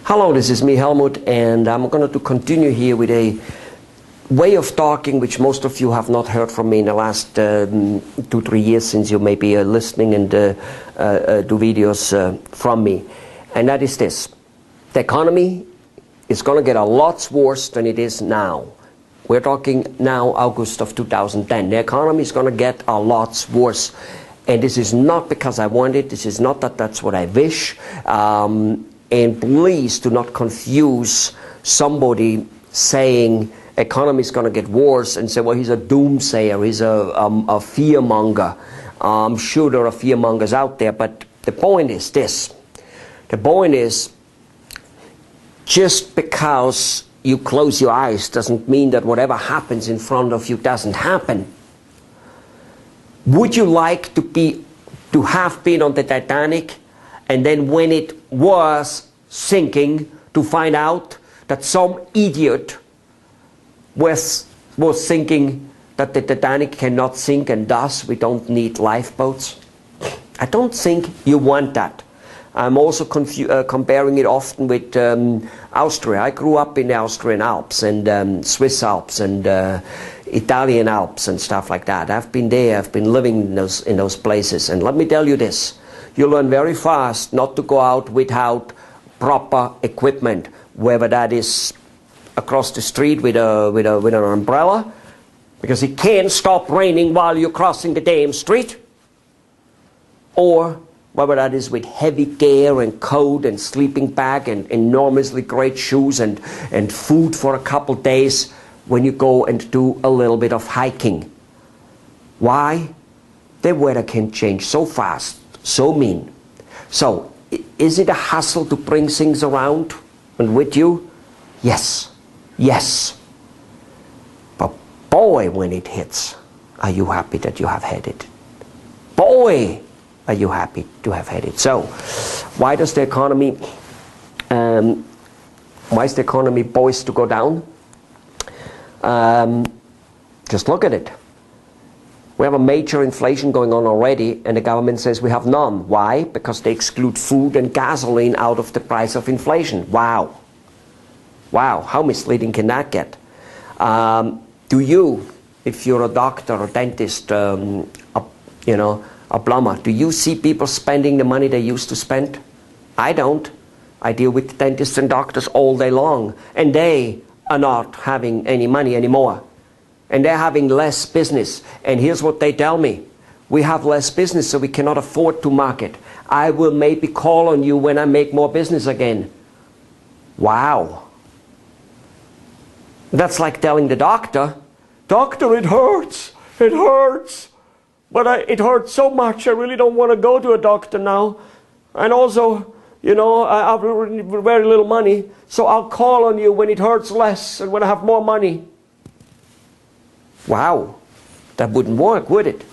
Hello, this is me, Helmut, and I'm going to continue here with a way of talking which most of you have not heard from me in the last 2-3 years, since you may be listening and do videos from me. And that is this: the economy is going to get a lot worse than it is now. We're talking now August of 2010. The economy is going to get a lot worse. And this is not because I want it. This is not that that's what I wish. And please do not confuse somebody saying economy is going to get worse and say, well, he's a doomsayer, he's a fearmonger. I'm sure there are fearmongers out there, but the point is this. The point is, just because you close your eyes doesn't mean that whatever happens in front of you doesn't happen. Would you like to have been on the Titanic, and then when it was sinking, to find out that some idiot was thinking that the Titanic cannot sink and thus we don't need lifeboats? I don't think you want that. I'm also comparing it often with Austria. I grew up in the Austrian Alps and Swiss Alps and Italian Alps and stuff like that. I've been there, I've been living in those places, and let me tell you this: you learn very fast not to go out without proper equipment, whether that is across the street with an umbrella, because it can't stop raining while you're crossing the damn street, or whether that is with heavy gear and coat and sleeping bag and enormously great shoes and food for a couple days when you go and do a little bit of hiking. Why? The weather can change so fast, so mean. So, is it a hassle to bring things around and with you? Yes. Yes. But boy, when it hits, are you happy that you have had it? Boy, are you happy to have had it? So, why does the economy, why is the economy poised to go down? Just look at it. We have a major inflation going on already, and the government says we have none. Why? Because they exclude food and gasoline out of the price of inflation. Wow. Wow, how misleading can that get? Do you, if you're a doctor or dentist, a plumber, do you see people spending the money they used to spend? I don't. I deal with dentists and doctors all day long, and they are not having any money anymore. And they're having less business. And here's what they tell me: we have less business, so we cannot afford to market. I will maybe call on you when I make more business again. Wow. That's like telling the doctor, doctor, it hurts. It hurts. But it hurts so much, I really don't want to go to a doctor now. And also, you know, I have very little money, so I'll call on you when it hurts less and when I have more money. Wow, that wouldn't work, would it?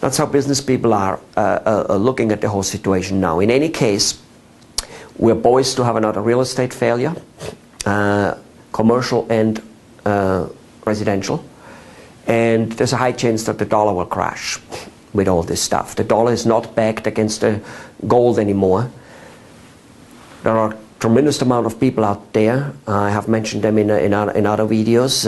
That's how business people are looking at the whole situation now. In any case, we're poised to have another real estate failure, commercial and residential. And there's a high chance that the dollar will crash with all this stuff. The dollar is not backed against the gold anymore. There are a tremendous amount of people out there. I have mentioned them in other videos.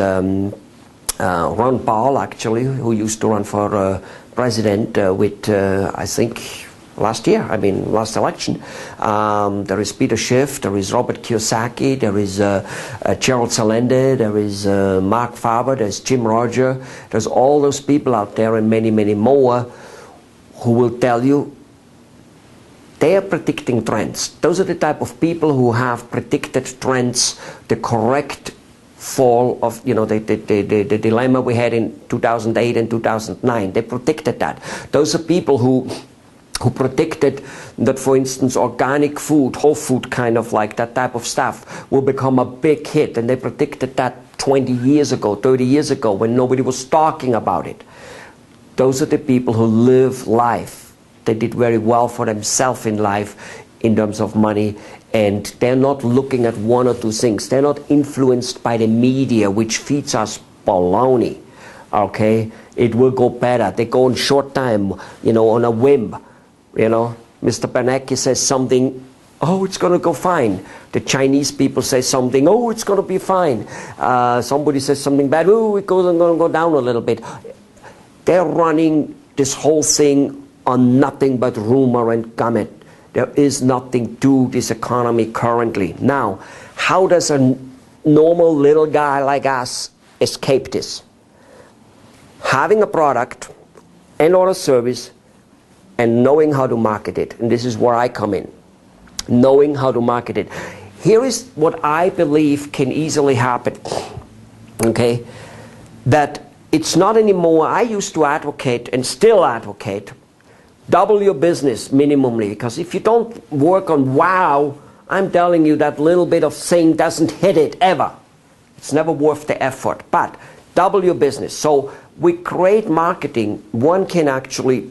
Ron Paul, actually, who used to run for president with, I think, last election. There is Peter Schiff, there is Robert Kiyosaki, there is Gerald Salende, there is Mark Faber, there's Jim Roger. There's all those people out there and many, many more who will tell you they are predicting trends. Those are the type of people who have predicted trends, the correct fall of, you know, the dilemma we had in 2008 and 2009. They predicted that. Those are people who predicted that, for instance, organic food, whole food kind of like that type of stuff will become a big hit, and they predicted that 20 years ago, 30 years ago, when nobody was talking about it. Those are the people who live life. They did very well for themselves in life in terms of money, and they're not looking at one or two things. They're not influenced by the media, which feeds us baloney. Okay? It will go better. They go in short time, you know, on a whim. You know, Mr. Bernanke says something Oh, it's going to go fine. The Chinese people say something, oh, it's going to be fine. Somebody says something bad, oh, it's going to go down a little bit. They're running this whole thing on nothing but rumor and comment. There is nothing to this economy currently. Now, how does a normal little guy like us escape this? Having a product and or a service and knowing how to market it. And this is where I come in. Knowing how to market it. Here is what I believe can easily happen. Okay? That it's not anymore, I used to advocate and still advocate, double your business minimally, because if you don't work on wow, I'm telling you that little bit of thing doesn't hit it ever. It's never worth the effort. But double your business. So with great marketing, one can actually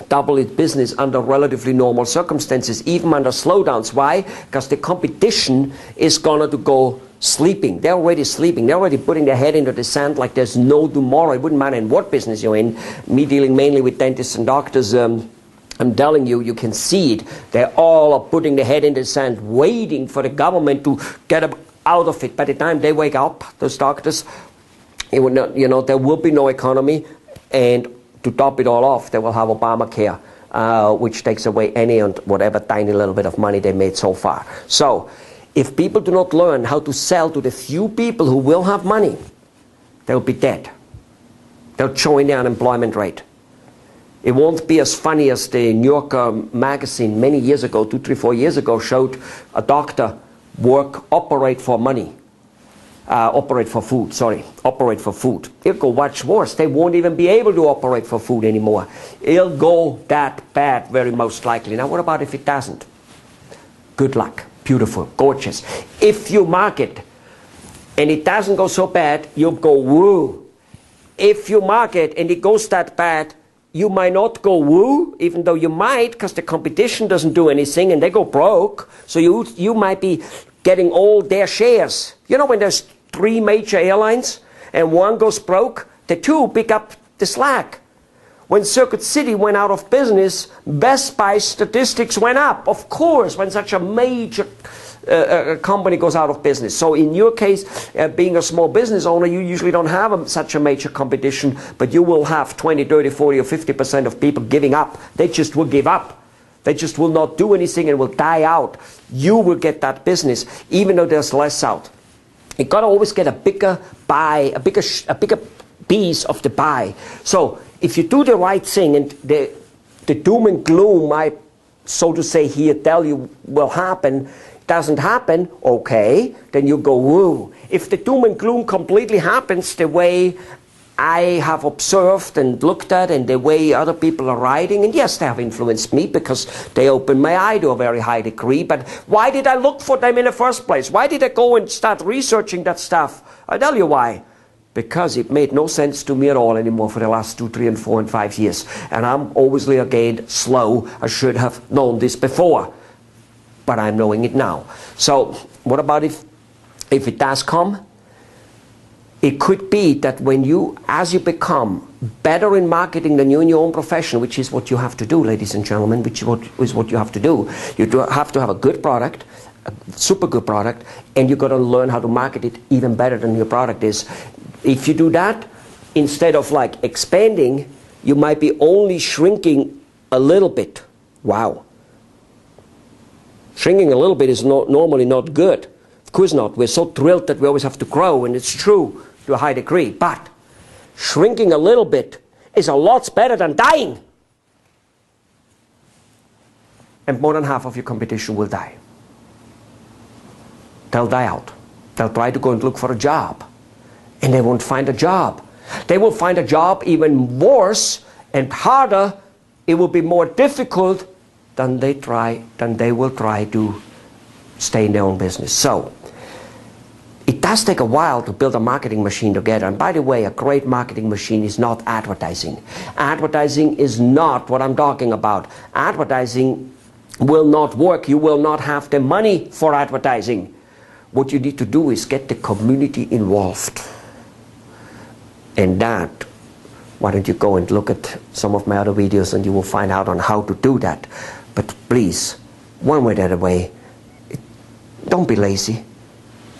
double its business under relatively normal circumstances, even under slowdowns. Why? Because the competition is going to go sleeping. They're already sleeping. They're already putting their head into the sand like there's no tomorrow. It wouldn't matter in what business you're in. Me dealing mainly with dentists and doctors, I'm telling you, you can see it. They all are putting their head in the sand, waiting for the government to get them out of it. By the time they wake up, those doctors, it will not, you know, there will be no economy, and to top it all off, they will have Obamacare, which takes away any and whatever tiny little bit of money they made so far. So, if people do not learn how to sell to the few people who will have money, they'll be dead. They'll join the unemployment rate. It won't be as funny as the New Yorker magazine many years ago, 2, 3, 4 years ago, showed a doctor operate for money. Operate for food, sorry. Operate for food. It'll go much worse. They won't even be able to operate for food anymore. It'll go that bad, very most likely. Now, what about if it doesn't? Good luck. Beautiful. Gorgeous. If you market and it doesn't go so bad, you'll go woo. If you market and it goes that bad, you might not go woo, even though you might, because the competition doesn't do anything and they go broke. So you might be getting all their shares. You know, when there's 3 major airlines and one goes broke, the 2 pick up the slack. When Circuit City went out of business, Best Buy statistics went up. Of course, when such a major company goes out of business. So in your case, being a small business owner, you usually don't have such a major competition, but you will have 20, 30, 40 or 50% of people giving up. They just will give up. They just will not do anything and will die out. You will get that business, even though there's less out. You got to always get a bigger buy, a bigger piece of the pie. So if you do the right thing, and the doom and gloom I, so to say, here tell you will happen, doesn't happen, okay, then you go woo. If the doom and gloom completely happens the way I have observed and looked at, and the way other people are writing, and yes, they have influenced me because they opened my eye to a very high degree, but why did I look for them in the first place? Why did I go and start researching that stuff? I'll tell you why. Because it made no sense to me at all anymore for the last 2, 3, and 4, and 5 years. And I'm obviously, again, slow. I should have known this before. But I'm knowing it now. So what about if it does come? It could be that when as you become better in marketing than you in your own profession, which is what you have to do, ladies and gentlemen, which is what you have to do. You have to have a good product, a super good product, and you've got to learn how to market it even better than your product is. If you do that, instead of like expanding, you might be only shrinking a little bit. Wow. Shrinking a little bit is normally not good. Of course not. We're so thrilled that we always have to grow, and it's true to a high degree. But shrinking a little bit is a lot better than dying. And more than half of your competition will die. They'll die out. They'll try to go and look for a job, and they won't find a job. They will find a job even worse and harder. It will be more difficult than they will try to stay in their own business. So it does take a while to build a marketing machine together. And by the way, a great marketing machine is not advertising. Advertising is not what I'm talking about. Advertising will not work. You will not have the money for advertising. What you need to do is get the community involved. And that, why don't you go and look at some of my other videos and you will find out on how to do that. But please, one way or the other way, don't be lazy.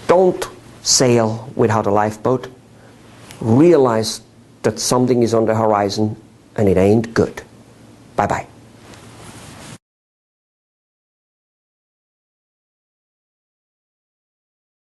Don't sail without a lifeboat. Realize that something is on the horizon and it ain't good. Bye-bye.